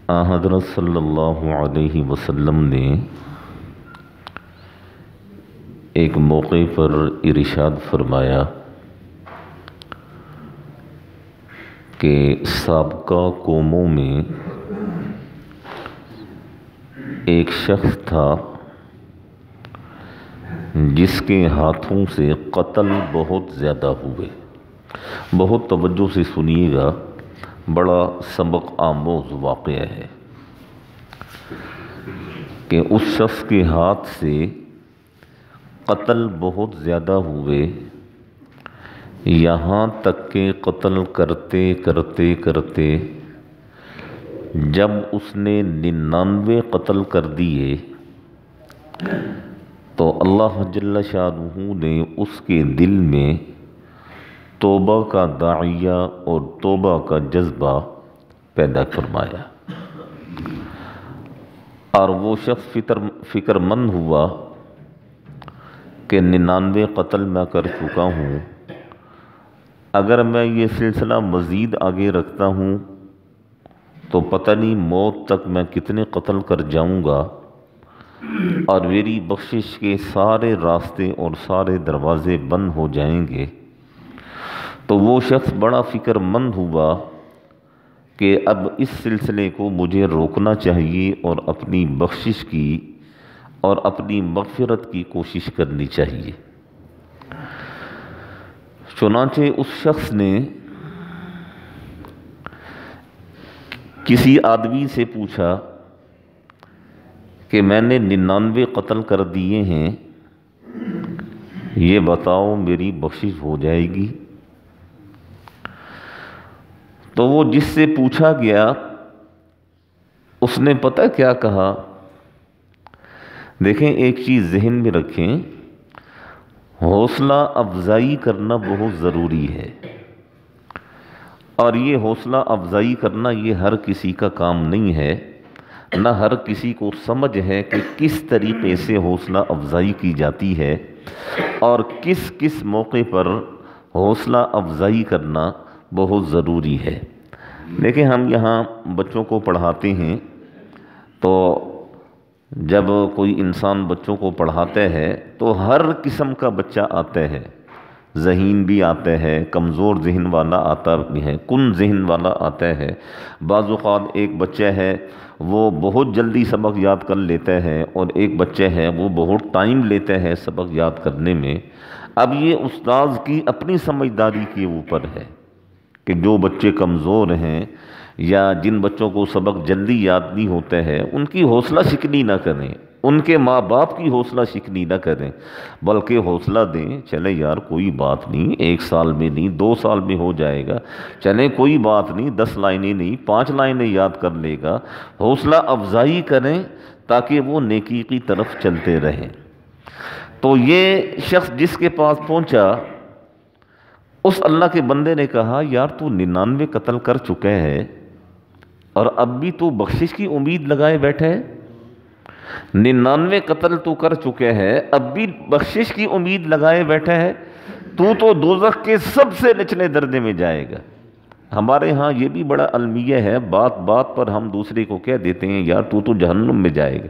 حضرت صلی اللہ علیہ وسلم نے ایک موقع پر ارشاد فرمایا کہ سابقہ قوموں میں ایک شخص تھا جس کے ہاتھوں سے قتل بہت زیادہ ہوئے۔ بہت توجہ سے سنیے گا، بڑا سبق آموز واقعہ ہے کہ اس شخص کے ہاتھ سے قتل بہت زیادہ ہوئے، یہاں تک کہ قتل کرتے کرتے کرتے جب اس نے 99 قتل کر دیے تو اللہ جل شانہ نے اس کے دل میں توبہ کا داعیہ اور توبہ کا جذبہ پیدا فرمایا، اور وہ شخص فکر مند ہوا کہ 99 قتل میں کر چکا ہوں، اگر میں یہ سلسلہ مزید آگے رکھتا ہوں تو پتہ نہیں موت تک میں کتنے قتل کر جاؤں گا اور میری بخشش کے سارے راستے اور سارے دروازے بند ہو جائیں گے۔ تو وہ شخص بڑا فکر مند ہوا کہ اب اس سلسلے کو مجھے روکنا چاہیے اور اپنی بخشش کی اور اپنی مغفرت کی کوشش کرنی چاہیے۔ چنانچہ اس شخص نے کسی آدمی سے پوچھا کہ میں نے 99 قتل کر دیے ہیں، یہ بتاؤ میری بخشش ہو جائے گی؟ تو وہ جس سے پوچھا گیا اس نے پتہ کیا کہا؟ دیکھیں، ایک چیز ذہن میں رکھیں، حوصلہ افزائی کرنا بہت ضروری ہے، اور یہ حوصلہ افزائی کرنا یہ ہر کسی کا کام نہیں ہے، نہ ہر کسی کو سمجھ ہے کہ کس طریقے سے حوصلہ افزائی کی جاتی ہے اور کس کس موقع پر حوصلہ افزائی کرنا بہت ضروری ہے۔ دیکھیں، ہم یہاں بچوں کو پڑھاتے ہیں تو جب کوئی انسان بچوں کو پڑھاتا ہے تو ہر قسم کا بچہ آتا ہے، ذہین بھی آتا ہے، کمزور ذہن والا آتا بھی ہے، کن ذہن والا آتا ہے۔ بعض اوقات ایک بچہ ہے وہ بہت جلدی سبق یاد کر لیتا ہے اور ایک بچہ ہے وہ بہت ٹائم لیتا ہے سبق یاد کرنے میں۔ اب یہ استاذ کی اپنی سمجھداری کے اوپر ہے کہ جو بچے کمزور ہیں یا جن بچوں کو سبق جلدی یاد نہیں ہوتا ہے ان کی حوصلہ شکنی نہ کریں، ان کے ماں باپ کی حوصلہ شکنی نہ کریں، بلکہ حوصلہ دیں، چلے یار کوئی بات نہیں، 1 سال میں نہیں 2 سال میں ہو جائے گا، چلیں کوئی بات نہیں، 10 لائنیں نہیں 5 لائنیں یاد کر لے گا۔ حوصلہ افزائی کریں تاکہ وہ نیکی کی طرف چلتے رہیں۔ تو یہ شخص جس کے پاس پہنچا، اس اللہ کے بندے نے کہا، یار تو 99 قتل کر چکے ہے اور اب بھی تو بخشش کی امید لگائے بیٹھے ہے، 99 قتل تو کر چکے ہے اب بھی بخشش کی امید لگائے بیٹھے ہے، تو دوزخ کے سب سے نچلے درجے میں جائے گا۔ ہمارے ہاں یہ بھی بڑا المیہ ہے، بات بات پر ہم دوسرے کو کہہ دیتے ہیں یار تو جہنم میں جائے گا،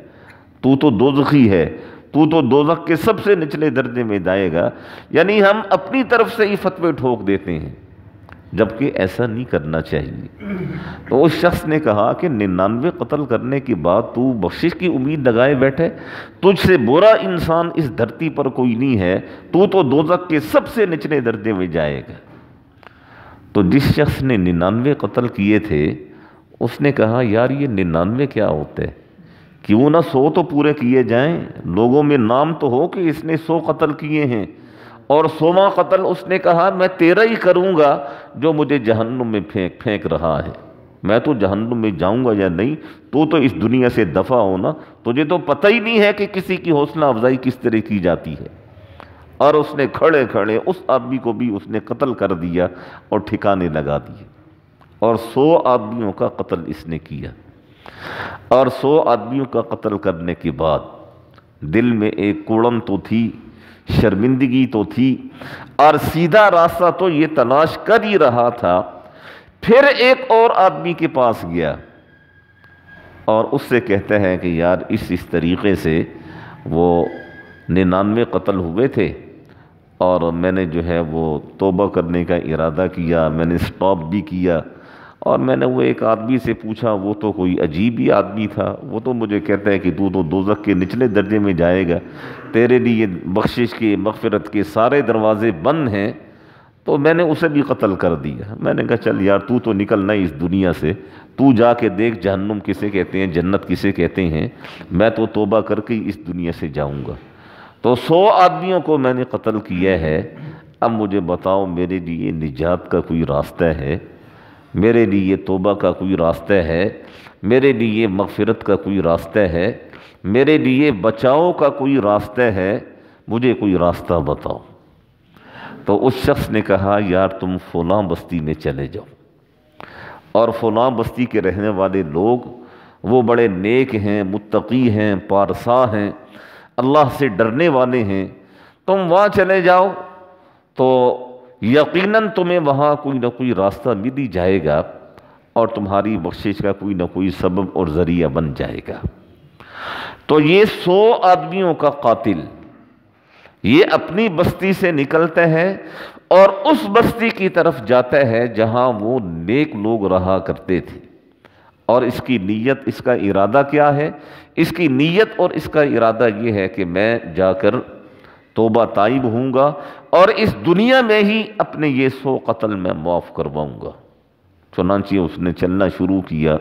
تو دوزخی ہے، تو دوزخ کے سب سے نچلے درجے میں جائے گا، یعنی ہم اپنی طرف سے ہی فتوے ٹھوک دیتے ہیں، جبکہ ایسا نہیں کرنا چاہیے۔ تو اس شخص نے کہا کہ 99 قتل کرنے کے بعد تو بخشش کی امید لگائے بیٹھے، تجھ سے برا انسان اس دھرتی پر کوئی نہیں ہے، تو دوزخ کے سب سے نچلے درجے میں جائے گا۔ تو جس شخص نے 99 قتل کیے تھے اس نے کہا، یار یہ 99 کیا ہوتے ہیں، کیوں نہ 100 تو پورے کیے جائیں، لوگوں میں نام تو ہو کہ اس نے 100 قتل کیے ہیں۔ اور 100واں قتل اس نے کہا میں تیرا ہی کروں گا جو مجھے جہنم میں پھینک رہا ہے، میں تو جہنم میں جاؤں گا یا نہیں، تو اس دنیا سے دفع ہونا، تجھے تو پتہ ہی نہیں ہے کہ کسی کی حوصلہ افزائی کس طرح کی جاتی ہے۔ اور اس نے کھڑے کھڑے اس آدمی کو بھی اس نے قتل کر دیا اور ٹھکانے لگا دیے، اور 100 آدمیوں کا قتل اس نے کیا۔ اور 100 آدمیوں کا قتل کرنے کے بعد دل میں ایک کوڑن تو تھی، شرمندگی تو تھی، اور سیدھا راستہ تو یہ تلاش کر ہی رہا تھا۔ پھر ایک اور آدمی کے پاس گیا اور اس سے کہتا ہے کہ یار اس طریقے سے وہ 99 قتل ہوئے تھے اور میں نے جو ہے وہ توبہ کرنے کا ارادہ کیا، میں نے سٹاپ بھی کیا، اور میں نے وہ ایک آدمی سے پوچھا، وہ تو کوئی عجیب ہی آدمی تھا، وہ تو مجھے کہتا ہے کہ تو دوزخ کے نچلے درجے میں جائے گا، تیرے لیے بخشش کے مغفرت کے سارے دروازے بند ہیں، تو میں نے اسے بھی قتل کر دیا۔ میں نے کہا چل یار تو نکلنا ہی اس دنیا سے، تو جا کے دیکھ جہنم کسے کہتے ہیں، جنت کسے کہتے ہیں، میں تو توبہ کر کے ہی اس دنیا سے جاؤں گا۔ تو 100 آدمیوں کو میں نے قتل کیا ہے، اب مجھے بتاؤ میرے لیے نجات کا کوئی راستہ ہے، میرے لیے توبہ کا کوئی راستہ ہے، میرے لیے مغفرت کا کوئی راستہ ہے، میرے لیے بچاؤ کا کوئی راستہ ہے، مجھے کوئی راستہ بتاؤ۔ تو اس شخص نے کہا یار تم فلاں بستی میں چلے جاؤ، اور فلاں بستی کے رہنے والے لوگ وہ بڑے نیک ہیں، متقی ہیں، پارسا ہیں، اللہ سے ڈرنے والے ہیں، تم وہاں چلے جاؤ تو یقیناً تمہیں وہاں کوئی نہ کوئی راستہ مل ہی جائے گا، اور تمہاری بخشش کا کوئی نہ کوئی سبب اور ذریعہ بن جائے گا۔ تو یہ 100 آدمیوں کا قاتل یہ اپنی بستی سے نکلتا ہے اور اس بستی کی طرف جاتا ہے جہاں وہ نیک لوگ رہا کرتے تھے، اور اس کی نیت، اس کا ارادہ کیا ہے؟ اس کی نیت اور اس کا ارادہ یہ ہے کہ میں جا کر توبہ تائب ہوں گا اور اس دنیا میں ہی اپنے یہ 100 قتل میں معاف کرواؤں گا۔ چنانچہ اس نے چلنا شروع کیا،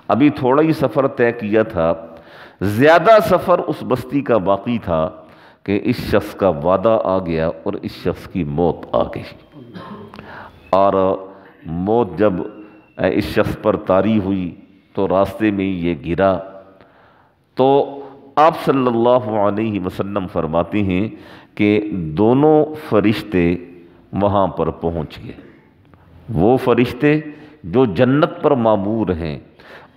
ابھی تھوڑا ہی سفر طے کیا تھا، زیادہ سفر اس بستی کا باقی تھا کہ اس شخص کا وعدہ آ گیا اور اس شخص کی موت آ گئی، اور موت جب اس شخص پر طاری ہوئی تو راستے میں یہ گرا۔ تو آپ صلی اللہ علیہ وسلم فرماتے ہیں کہ دونوں فرشتے وہاں پر پہنچ گئے، وہ فرشتے جو جنت پر مامور ہیں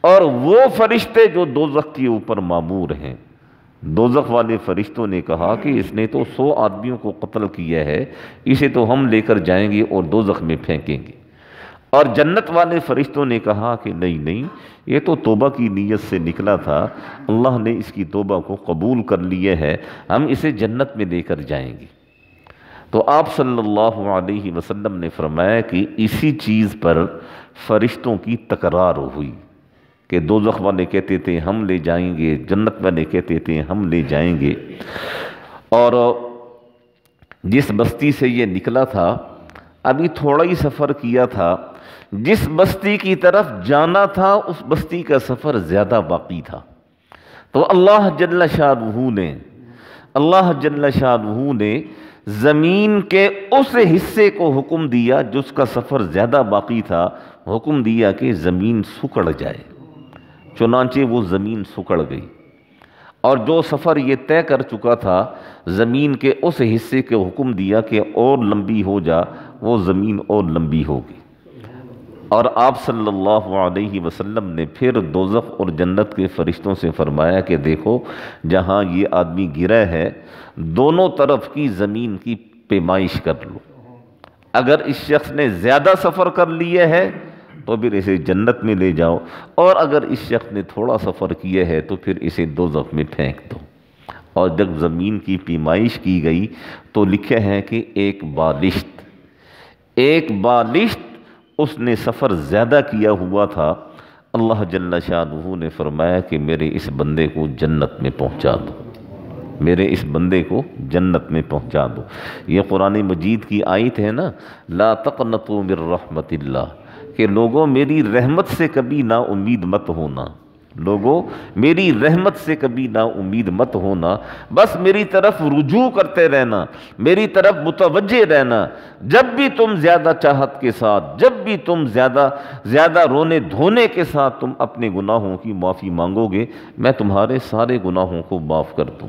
اور وہ فرشتے جو دوزخ کے اوپر مامور ہیں۔ دوزخ والے فرشتوں نے کہا کہ اس نے تو 100 آدمیوں کو قتل کیا ہے، اسے تو ہم لے کر جائیں گے اور دوزخ میں پھینکیں گے، اور جنت والے فرشتوں نے کہا کہ نہیں، یہ تو توبہ کی نیت سے نکلا تھا، اللہ نے اس کی توبہ کو قبول کر لیا ہے، ہم اسے جنت میں لے کر جائیں گے۔ تو آپ صلی اللہ علیہ وسلم نے فرمایا کہ اسی چیز پر فرشتوں کی تکرار ہوئی کہ دوزخ والے کہتے تھے ہم لے جائیں گے، جنت والے کہتے تھے ہم لے جائیں گے، اور جس بستی سے یہ نکلا تھا ابھی تھوڑا ہی سفر کیا تھا، جس بستی کی طرف جانا تھا اس بستی کا سفر زیادہ باقی تھا، تو اللہ جل شانہ نے زمین کے اس حصے کو حکم دیا جس کا سفر زیادہ باقی تھا، حکم دیا کہ زمین سکڑ جائے۔ چنانچہ وہ زمین سکڑ گئی، اور جو سفر یہ طے کر چکا تھا زمین کے اس حصے کے حکم دیا کہ اور لمبی ہو جا، وہ زمین اور لمبی ہوگی۔ اور آپ صلی اللہ علیہ وسلم نے پھر دوزخ اور جنت کے فرشتوں سے فرمایا کہ دیکھو جہاں یہ آدمی گرا ہے دونوں طرف کی زمین کی پیمائش کر لو، اگر اس شخص نے زیادہ سفر کر لیا ہے تو پھر اسے جنت میں لے جاؤ، اور اگر اس شخص نے تھوڑا سفر کیا ہے تو پھر اسے دوزخ میں پھینک دو۔ اور جب زمین کی پیمائش کی گئی تو لکھا ہے کہ ایک بالشت اس نے سفر زیادہ کیا ہوا تھا، اللہ جل شانہ نے فرمایا کہ میرے اس بندے کو جنت میں پہنچا دو، میرے اس بندے کو جنت میں پہنچا دو۔ یہ قرآن مجید کی آیت ہے نا، لا تقنطوا من رحمت اللہ، کہ لوگوں میری رحمت سے کبھی نا امید مت ہونا، لوگوں میری رحمت سے کبھی نا امید مت ہونا، بس میری طرف رجوع کرتے رہنا، میری طرف متوجہ رہنا، جب بھی تم زیادہ چاہت کے ساتھ، جب بھی تم زیادہ رونے دھونے کے ساتھ تم اپنے گناہوں کی معافی مانگو گے، میں تمہارے سارے گناہوں کو معاف کر دوں۔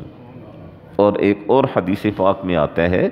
اور ایک اور حدیث پاک میں آتا ہے